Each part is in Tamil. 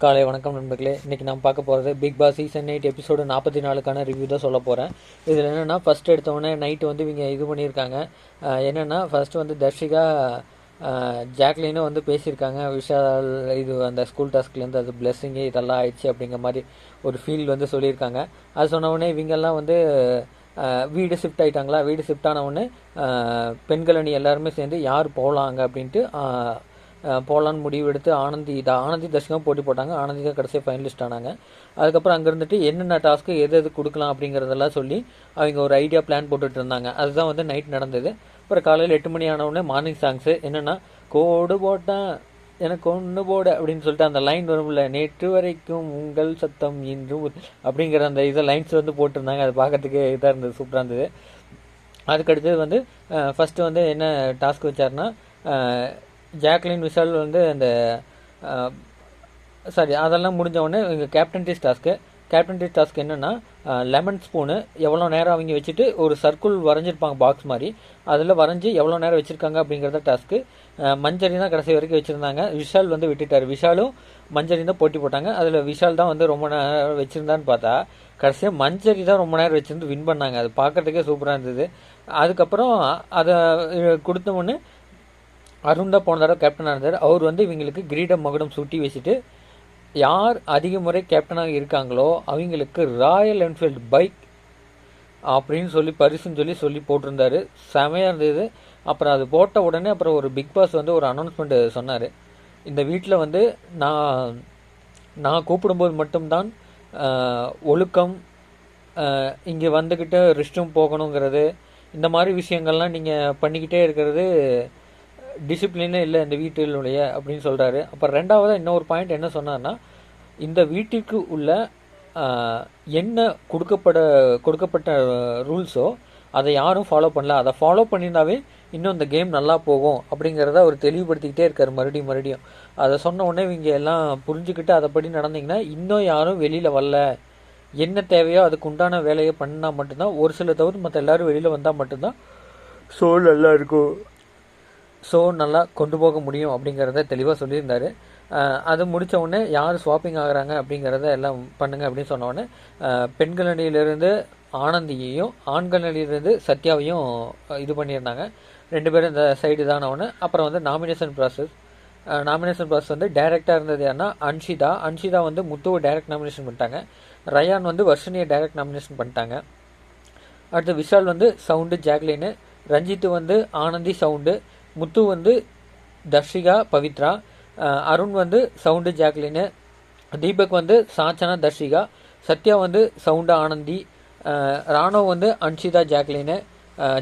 காலை வணக்கம் நண்பர்களே. இன்றைக்கி நான் பார்க்க போகிறது பிக் பாஸ் சீசன் 8 எபிசோடு 44க்கான ரிவ்யூ தான் சொல்ல போகிறேன். இதில் என்னென்னா ஃபஸ்ட்டு எடுத்தோடனே நைட்டு வந்து இவங்க இது பண்ணியிருக்காங்க. என்னென்னா ஃபஸ்ட்டு வந்து தர்ஷிகா ஜாக்லினும் வந்து பேசியிருக்காங்க. விஷால் இது அந்த ஸ்கூல் டாஸ்க்லேருந்து அது பிளெஸ்ஸிங்கு இதெல்லாம் ஆயிடுச்சு அப்படிங்கிற மாதிரி ஒரு ஃபீல் வந்து சொல்லியிருக்காங்க. அது சொன்னவுடனே இவங்கெல்லாம் வந்து வீடு ஷிஃப்ட் ஆகிட்டாங்களா. வீடு ஷிஃப்ட் ஆனவுடனே பெண்கள் அணி எல்லாருமே சேர்ந்து யார் போகலாங்க அப்படின்ட்டு போகலான்னு முடிவு எடுத்து ஆனந்தி தர்ஷிகாவும் போட்டி போட்டாங்க. ஆனந்தி தான் கடைசியாக ஃபைனலிஸ்ட் ஆனாங்க. அதுக்கப்புறம் அங்கே இருந்துட்டு என்னென்ன டாஸ்க்கு எது கொடுக்கலாம் அப்படிங்கிறதெல்லாம் சொல்லி அவங்க ஒரு ஐடியா பிளான் போட்டுட்டு இருந்தாங்க. அதுதான் வந்து நைட் நடந்தது. அப்புறம் காலையில் 8 மணி ஆனவுடனே மார்னிங் சாங்ஸு என்னென்னா கோடு போட்டேன் எனக்கு ஒன்று போட அப்படின்னு சொல்லிட்டு அந்த லைன் வரும்ல, நேற்று வரைக்கும் உங்கள் சத்தம் இன்று அப்படிங்கிற அந்த இதை லைன்ஸ் வந்து போட்டிருந்தாங்க. அது பார்க்கறதுக்கு இதாக இருந்தது, சூப்பராக இருந்தது. அதுக்கடுத்தது வந்து ஃபஸ்ட்டு வந்து என்ன டாஸ்க் வச்சாருன்னா, ஜாக்லின் விஷால் வந்து அந்த அதெல்லாம் முடிஞ்சவொடனே இங்கே கேப்டன் டாஸ்க் என்னென்னா லெமன் ஸ்பூனு எவ்வளோ நேரம் அவங்க வச்சுட்டு ஒரு சர்க்கிள் வரைஞ்சிருப்பாங்க பாக்ஸ் மாதிரி, அதில் வரைஞ்சி எவ்வளோ நேரம் வச்சுருக்காங்க அப்படிங்கிறத டாஸ்க்கு. மஞ்சரி தான் கடைசி வரைக்கும் வச்சுருந்தாங்க. விஷால் வந்து விட்டுட்டார். விஷாலும் மஞ்சரி தான் போட்டி போட்டாங்க. அதில் விஷால் தான் வந்து ரொம்ப நேரம் வச்சுருந்தான்னு பார்த்தா கடைசியாக மஞ்சரி தான் ரொம்ப நேரம் வச்சுருந்து வின் பண்ணாங்க. அது பார்க்குறதுக்கே சூப்பராக இருந்தது. அதுக்கப்புறம் அதை கொடுத்தோன்னே அருண் தான் போன தடவை கேப்டனாக இருந்தார். அவர் வந்து இவங்களுக்கு கிரீடம் மகுடம் சுட்டி வச்சுட்டு யார் அதிக முறை கேப்டனாக இருக்காங்களோ அவங்களுக்கு ராயல் என்ஃபீல்டு பைக் அப்படின்னு சொல்லி பரிசுன்னு சொல்லி போட்டிருந்தாரு. செமையாக இருந்தது. அப்புறம் அது போட்ட உடனே அப்புறம் ஒரு பிக் பாஸ் வந்து ஒரு அனௌன்ஸ்மெண்ட் சொன்னார். இந்த வீட்டில் வந்து நான் கூப்பிடும்போது மட்டும்தான் ஒழுக்கம், இங்கே வந்துக்கிட்டு ரெஸ்ட்ரூம் போகணுங்கிறது, இந்த மாதிரி விஷயங்கள்லாம் நீங்கள் பண்ணிக்கிட்டே இருக்கிறது டிசிப்ளினே இல்லை இந்த வீட்டினுடைய அப்படின்னு சொல்கிறாரு. அப்புறம் ரெண்டாவதாக இன்னொரு பாயிண்ட் என்ன சொன்னார்னா, இந்த வீட்டிற்கு உள்ள என்ன கொடுக்கப்பட்ட ரூல்ஸோ அதை யாரும் ஃபாலோ பண்ணல. அதை ஃபாலோ பண்ணியிருந்தாவே இன்னும் இந்த கேம் நல்லா போகும் அப்படிங்கிறத அவர் தெளிவுபடுத்திக்கிட்டே இருக்கார் மறுபடியும். அதை சொன்ன உடனே இவங்க எல்லாம் புரிஞ்சுக்கிட்டு அதைப்படி நடந்தீங்கன்னா இன்னும் யாரும் வெளியில் வரல. என்ன தேவையோ அதுக்கு உண்டான வேலையை பண்ணால் மட்டும்தான், ஒரு சில தவிர மற்ற எல்லோரும் வெளியில் வந்தால் மட்டும்தான் ஷோ நல்லா இருக்கும், ஷோ நல்லா கொண்டு போக முடியும் அப்படிங்கிறத தெளிவாக சொல்லியிருந்தார். அது முடித்த உடனே யார் ஸ்வாப்பிங் ஆகிறாங்க அப்படிங்கிறத எல்லாம் பண்ணுங்க அப்படின்னு சொன்ன உடனே பெண்கள் அணியிலிருந்து ஆனந்தியையும் ஆண்கள் அணியிலிருந்து சத்யாவையும் இது பண்ணியிருந்தாங்க. 2 பேரும் இந்த சைடு தானவொன்னே. அப்புறம் வந்து நாமினேஷன் ப்ராசஸ் வந்து டைரெக்டாக இருந்தது. ஏன்னா அன்ஷிதா வந்து முத்துவை டைரக்ட் நாமினேஷன் பண்ணிட்டாங்க. ரயான் வந்து வர்ஷினியை டைரக்ட் நாமினேஷன் பண்ணிட்டாங்க. அடுத்து விஷால் வந்து சவுண்டு ஜாக்லின்னு, ரஞ்சித் வந்து ஆனந்தி சவுண்டு, முத்து வந்து தர்ஷிகா பவித்ரா, அருண் வந்து சவுண்டு ஜாக்லின்னு, தீபக் வந்து சாச்சனா தர்ஷிகா, சத்யா வந்து சவுண்டு ஆனந்தி, ராணவ் வந்து அன்ஷிதா ஜாக்லின்னு,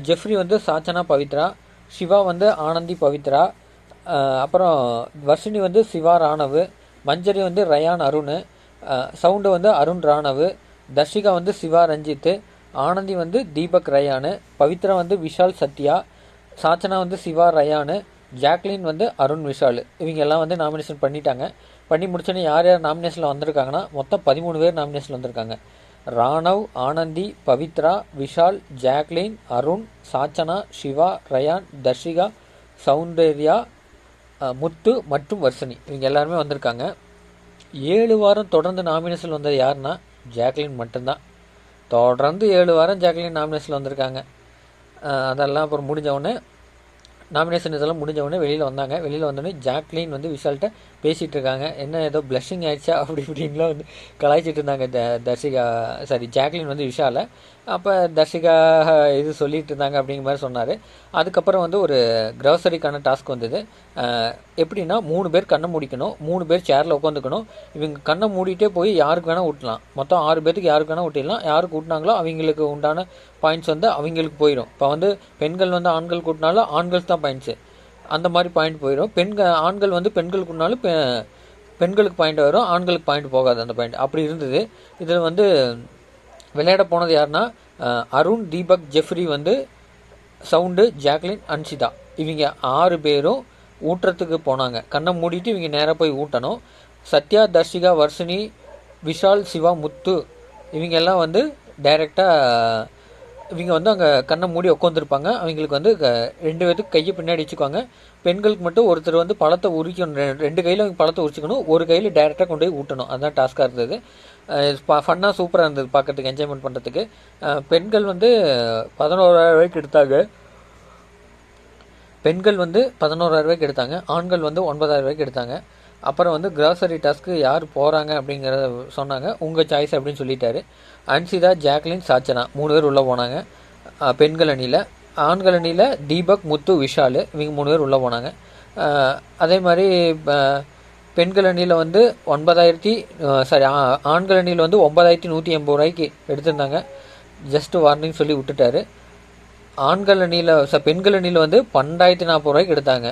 ஜெஃப்ரி வந்து சாச்சனா பவித்ரா, சிவா வந்து ஆனந்தி பவித்ரா, அப்புறம் வர்ஷினி வந்து சிவா ராணவ், மஞ்சரி வந்து ரயான் அருண், சவுண்டு வந்து அருண் ராணவ், தர்ஷிகா வந்து சிவா ரஞ்சித், ஆனந்தி வந்து தீபக் ரயானு, பவித்ரா வந்து விஷால் சத்யா, சாச்சனா வந்து சிவா ரயானு, ஜாக்லின் வந்து அருண் விஷால். இவங்க எல்லாம் வந்து நாமினேஷன் பண்ணிட்டாங்க. பண்ணி முடிச்சோன்னே யார் நாமினேஷனில் வந்திருக்காங்கன்னா மொத்தம் 13 பேர் நாமினேஷனில் வந்திருக்காங்க. ராணவ், ஆனந்தி, பவித்ரா, விஷால், ஜாக்லின், அருண், சாச்சனா, சிவா, ரயான், தர்ஷிகா, சௌந்தர்யா, முத்து மற்றும் வர்ஷினி இவங்க எல்லாருமே வந்திருக்காங்க. 7 வாரம் தொடர்ந்து நாமினேஷன் வந்தது யாருன்னா ஜாக்லின் மட்டும்தான். தொடர்ந்து 7 வாரம் ஜாக்லின் நாமினேஷனில் வந்திருக்காங்க. அதெல்லாம் அப்புறம் முடிஞ்சவுடனே நாமினேஷன் இதெல்லாம் முடிஞ்சவுடனே வெளியில் வந்தோடனே ஜாக்லின் வந்து விஷால்கிட்ட பேசிகிட்டு இருக்காங்க. என்ன ஏதோ பிளஷிங் ஆயிடுச்சா அப்படி இப்படின்லாம் வந்து கலாய்ச்சிட்டு இருந்தாங்க ஜாக்லின் வந்து விஷாலை. அப்போ தர்ஷிகா இது சொல்லிட்டு இருந்தாங்க அப்படிங்கிற மாதிரி சொன்னார். அதுக்கப்புறம் வந்து ஒரு க்ரோசரிக்கான டாஸ்க் வந்தது. எப்படின்னா 3 பேர் கண்ணை மூடிக்கணும், 3 பேர் சேரில் உட்காந்துக்கணும். இவங்க கண்ணை மூடிட்டே போய் யாருக்கு வேணால் ஊட்டலாம். மொத்தம் 6 பேருக்கு யாருக்கு வேணால் ஊட்டிடலாம். யாருக்கு ஊட்டினாங்களோ அவங்களுக்கு உண்டான பாயிண்ட்ஸ் வந்து அவங்களுக்கு போயிடும். இப்போ வந்து பெண்கள் வந்து ஆண்கள் கூட்டினாலும் ஆண்கள் தான் பாயிண்ட்ஸு, அந்த மாதிரி பாயிண்ட் போயிடும். ஆண்கள் வந்து பெண்கள் கூட்டினாலும் பெண்களுக்கு பாயிண்ட் வரும், ஆண்களுக்கு பாயிண்ட் போகாது அந்த பாயிண்ட். அப்படி இருந்தது. இதில் வந்து விளையாட போனது யாருன்னா அருண், தீபக், ஜெஃப்ரி வந்து சவுண்டு, ஜாக்லின், அன்ஷிதா இவங்க 6 பேரும் ஊட்டுறதுக்கு போனாங்க. கண்ணை மூடிட்டு இவங்க நேராக போய் ஊட்டணும். சத்யா, தர்ஷிகா, வர்ஷினி, விஷால், சிவா, முத்து இவங்க எல்லாம் வந்து டைரெக்டாக இவங்க வந்து அங்கே கண்ணை மூடி உட்காந்துருப்பாங்க. அவங்களுக்கு வந்து 2 பேத்துக்கு கையை பின்னாடி வச்சுக்குவாங்க. பெண்களுக்கு மட்டும் ஒருத்தர் வந்து பழத்தை உரிக்கணும், 2 கையில் அவங்க பழத்தை உரிச்சிக்கணும், ஒரு கையில் டேரெக்டாக கொண்டு போய் ஊட்டணும். அதுதான் டாஸ்க்காக இருந்தது. ஃபன்னாக சூப்பராக இருந்தது பார்க்கறதுக்கு, என்ஜாய்மெண்ட் பண்ணுறதுக்கு. பெண்கள் வந்து 11,000 ரூபாய்க்கு எடுத்தாங்க. பெண்கள் வந்து 11,000 ரூபாய்க்கு எடுத்தாங்க, ஆண்கள் வந்து 9,000 ரூபாய்க்கு எடுத்தாங்க. அப்புறம் வந்து கிராசரி டாஸ்க்கு யார் போகிறாங்க அப்படிங்கிறத சொன்னாங்க. உங்கள் சாய்ஸ் அப்படின்னு சொல்லிட்டாரு. அன்சிதா, ஜாக்லின், சாச்சனா 3 பேர் உள்ளே போனாங்க பெண்கள் அணியில். ஆண்கள் அணியில் தீபக், முத்து, விஷால் இவங்க 3 பேர் உள்ளே போனாங்க. அதே மாதிரி பெண்கள் அணியில் வந்து ஆண்கள் அணியில் வந்து 9,180 ரூபாய்க்கு எடுத்திருந்தாங்க. ஜஸ்ட்டு வார்னிங் சொல்லி விட்டுட்டாரு. பெண்கள் அணியில் வந்து 12,040 ரூபாய்க்கு எடுத்தாங்க.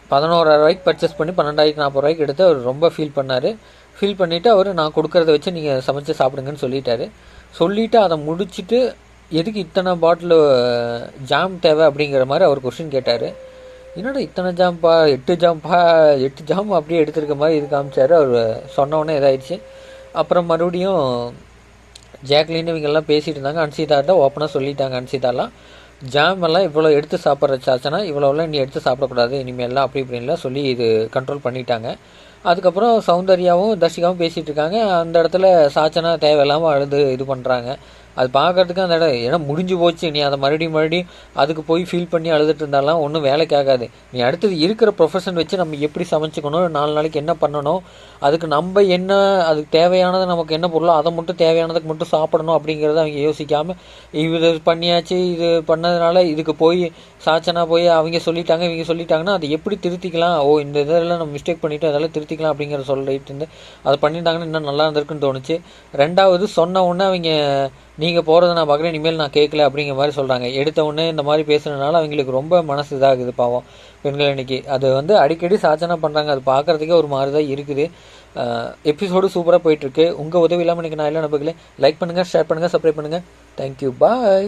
11,000 ரூபாய்க்கு பர்ச்சேஸ் பண்ணி 12,040 ரூபாய்க்கு எடுத்து அவர் ரொம்ப ஃபீல் பண்ணார். ஃபீல் பண்ணிவிட்டு அவர் நான் கொடுக்குறத வச்சு நீங்கள் சமைச்சு சாப்பிடுங்கன்னு சொல்லிட்டாரு. சொல்லிவிட்டு அதை முடிச்சுட்டு எதுக்கு இத்தனை பாட்டில் ஜாம் தேவை அப்படிங்கிற மாதிரி அவர் கொஸ்டின் கேட்டார். என்னடா இத்தனை ஜாம்பா, 8 ஜாம் அப்படியே எடுத்துருக்க மாதிரி இது காமிச்சார். அவர் சொன்னோடனே இதாகிடுச்சு. அப்புறம் மறுபடியும் ஜாக்லின் இவங்கெல்லாம் பேசிகிட்டு இருந்தாங்க. அன்சிதாட்ட ஓப்பனாக சொல்லிட்டாங்க. அன்சிதாலாம் ஜாம் எல்லாம் இவ்வளோ எடுத்து சாப்பிட்ற சாச்சனா இவ்வளோலாம் நீ எடுத்து சாப்பிடக்கூடாது இனிமேல்லாம் அப்படி இப்படின்லாம் சொல்லி இது கண்ட்ரோல் பண்ணிட்டாங்க. அதுக்கப்புறம் சௌந்தர்யாவும் தர்ஷிகாவும் பேசிகிட்டு இருக்காங்க. அந்த இடத்துல சாச்சனா தேவையில்லாமல் அழுது இது பண்ணுறாங்க. அது பார்க்குறதுக்கு அந்த இடம் ஏன்னா முடிஞ்சு போச்சு. நீ அதை மறுபடியும் அதுக்கு போய் ஃபீல் பண்ணி அழுதுட்டு இருந்தாலாம் ஒன்றும் வேலைக்கு ஆகாது. நீ அடுத்தது இருக்கிற ப்ரொஃபஷன் வச்சு நம்ம எப்படி சமைச்சிக்கணும், 4 நாளைக்கு என்ன பண்ணணும், அதுக்கு நம்ம என்ன அதுக்கு தேவையானது நமக்கு என்ன பொருளோ அதை மட்டும் தேவையானதுக்கு மட்டும் சாப்பிடணும் அப்படிங்கிறத அவங்க யோசிக்காமல் இது பண்ணியாச்சு. இது பண்ணதுனால இதுக்கு போய் சாச்சனா போய் அவங்க சொல்லிட்டாங்க இவங்க சொல்லிட்டாங்கன்னா அதை எப்படி திருத்திக்கலாம், இந்த இதெல்லாம் நம்ம மிஸ்டேக் பண்ணிவிட்டு அதெல்லாம் திருத்திக்கலாம் அப்படிங்கிற சொல்லிட்டு இருந்து அதை பண்ணிட்டாங்கன்னா இன்னும் நல்லா இருந்திருக்குன்னு தோணுச்சு. 2வது சொன்ன உடனே அவங்க நீங்கள் போகிறத நான் பார்க்குறேன் இனிமேல் நான் கேட்கல அப்படிங்கிற மாதிரி சொல்கிறாங்க. எடுத்த உடனே இந்த மாதிரி பேசுனதுனால அவங்களுக்கு ரொம்ப மனசு இதாகுது பாவம் பெண்கள் அன்னைக்கு. அது வந்து அடிக்கடி சாச்சனா பண்ணுறாங்க. அது பார்க்குறதுக்கே ஒரு மாதிரி தான் இருக்குது. எபிசோடு சூப்பராக போயிட்டுருக்கு. உங்கள் உதவி இல்லாமல் இன்றைக்கி நான் எல்லாம் நம்பர்களே லைக் பண்ணுங்கள், ஷேர் பண்ணுங்கள், சப்ஸ்கிரைப் பண்ணுங்கள். தேங்க்யூ, பாய்.